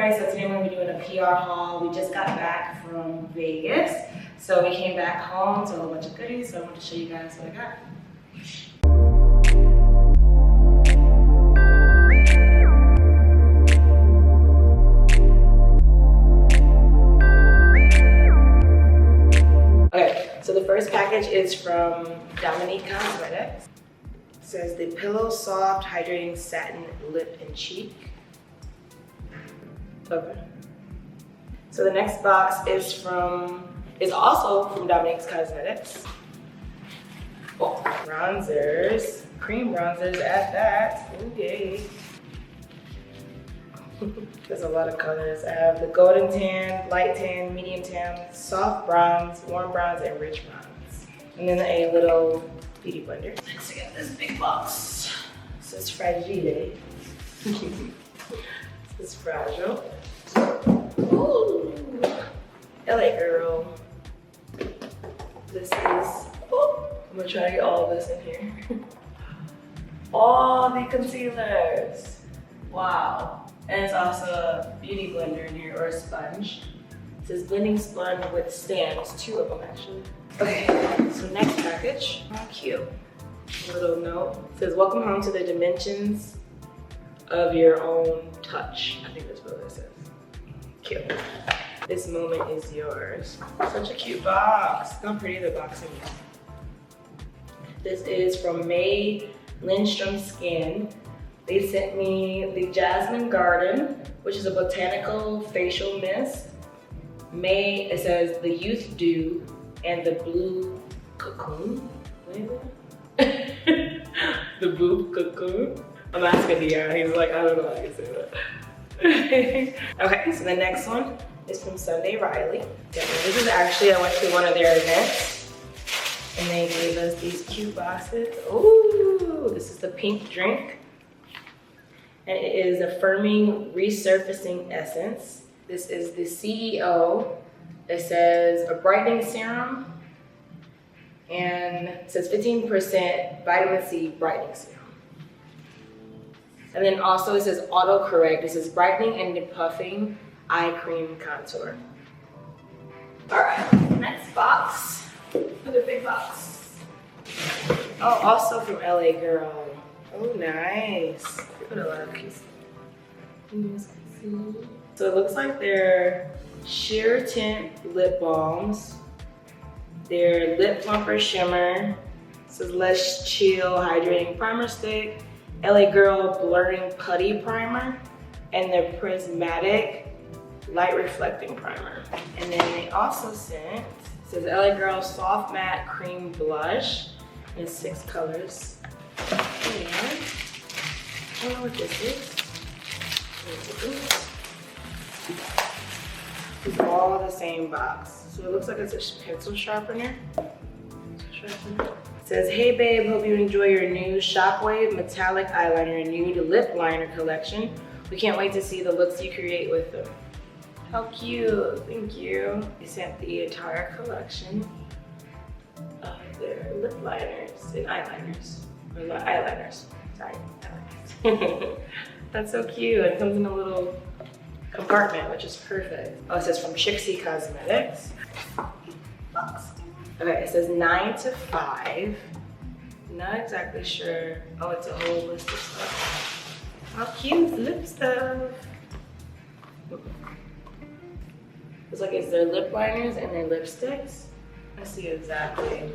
everybody. So today we're going to be doing a PR haul. We just got back from Vegas. So we came back home to a whole bunch of goodies. So I want to show you guys what I got. Okay, so the first package is from Dominique Cosmetics. It says the Pillow Soft Hydrating Satin Lip and Cheek. Okay. So the next box is also from Dominique Cosmetics. Oh, bronzers, cream bronzers at that. Ooh, yay. There's a lot of colors. I have the golden tan, light tan, medium tan, soft bronze, warm bronze, and rich bronze. And then a little beauty blender. Next we got this big box. This is Fragile. This is Fragile. Ooh, LA girl. This is, I'm gonna try to get all of this in here. All the concealers. Wow. And it's also a beauty blender in here, or a sponge. It says blending sponge with stands, 2 of them actually. Okay, so next package. How cute. A little note. It says, welcome home to the dimensions of your own touch. I think that's what it says. Cute. This moment is yours. Such a cute box. Look how pretty the box is. This is from May Lindstrom Skin. They sent me the Jasmine Garden, which is a botanical facial mist. It says the Youth Dew and the Blue Cocoon. What is it? The Blue Cocoon. I'm asking Dion, he's like, I don't know how to say that. Okay, so the next one is from Sunday Riley. This is actually, I went to one of their events and they gave us these cute boxes. Ooh, this is the pink drink. And it is a firming resurfacing essence. This is the CEO. It says a brightening serum. And it says 15% vitamin C brightening serum. And then also it says autocorrect. This is brightening and depuffing eye cream contour. All right, next box. Another big box. Oh, also from LA Girl. Oh, nice. Put a lot of pieces. So it looks like they're sheer tint lip balms. They're lip plumper shimmer. This is Less Chill hydrating primer stick. LA Girl blurring putty primer, and their prismatic light reflecting primer. And then they also sent, it says LA Girl soft matte cream blush in 6 colors. And I don't know what this is. It's all the same box. So it looks like it's a pencil sharpener. It says, hey babe, hope you enjoy your new Shockwave metallic eyeliner and nude lip liner collection. We can't wait to see the looks you create with them. How cute, thank you. They sent the entire collection of their lip liners and eyeliners. Or not eyeliners, sorry, eyeliners. That's so cute. It comes in a little compartment, which is perfect. Oh, it says from Trixie Cosmetics. Okay, it says 9 to 5. Not exactly sure. Oh, it's a whole list of stuff. How cute is lip stuff? It's like it's their lip liners and their lipsticks. Let's see exactly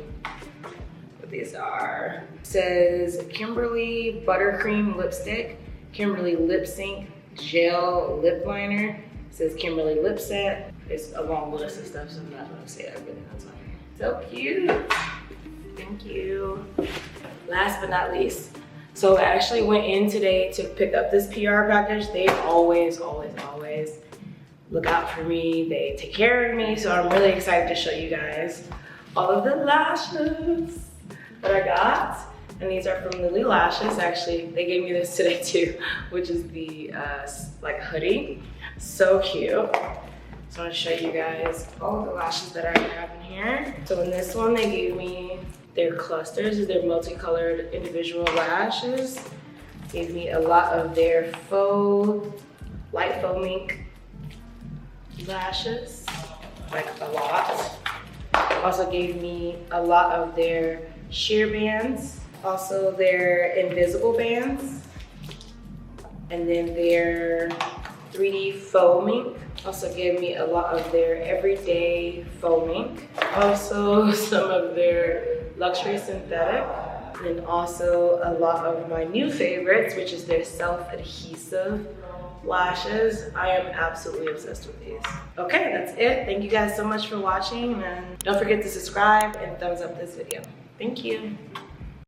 what these are. It says Kimberly Buttercream Lipstick, Kimberly Lip Sync Gel Lip Liner. It says Kimberly Lip Set. It's a long list of stuff, so I'm not gonna say everything that's on here. So cute. Thank you. Last but not least, so I actually went in today to pick up this PR package. They always look out for me. They take care of me, so I'm really excited to show you guys all of the lashes that I got. And these are from Lily Lashes. Actually, they gave me this today too, which is the like hoodie. So cute. So I'm gonna show you guys all of the lashes that I have in here. So in this one, they gave me their clusters, their multicolored individual lashes. Gave me a lot of their faux, light faux mink lashes, like a lot. Also gave me a lot of their sheer bands, also their invisible bands, and then their 3D faux mink. Also gave me a lot of their everyday faux mink. Also some of their luxury synthetic. And also a lot of my new favorites, which is their self-adhesive lashes. I am absolutely obsessed with these. Okay, that's it. Thank you guys so much for watching, and don't forget to subscribe and thumbs up this video. Thank you.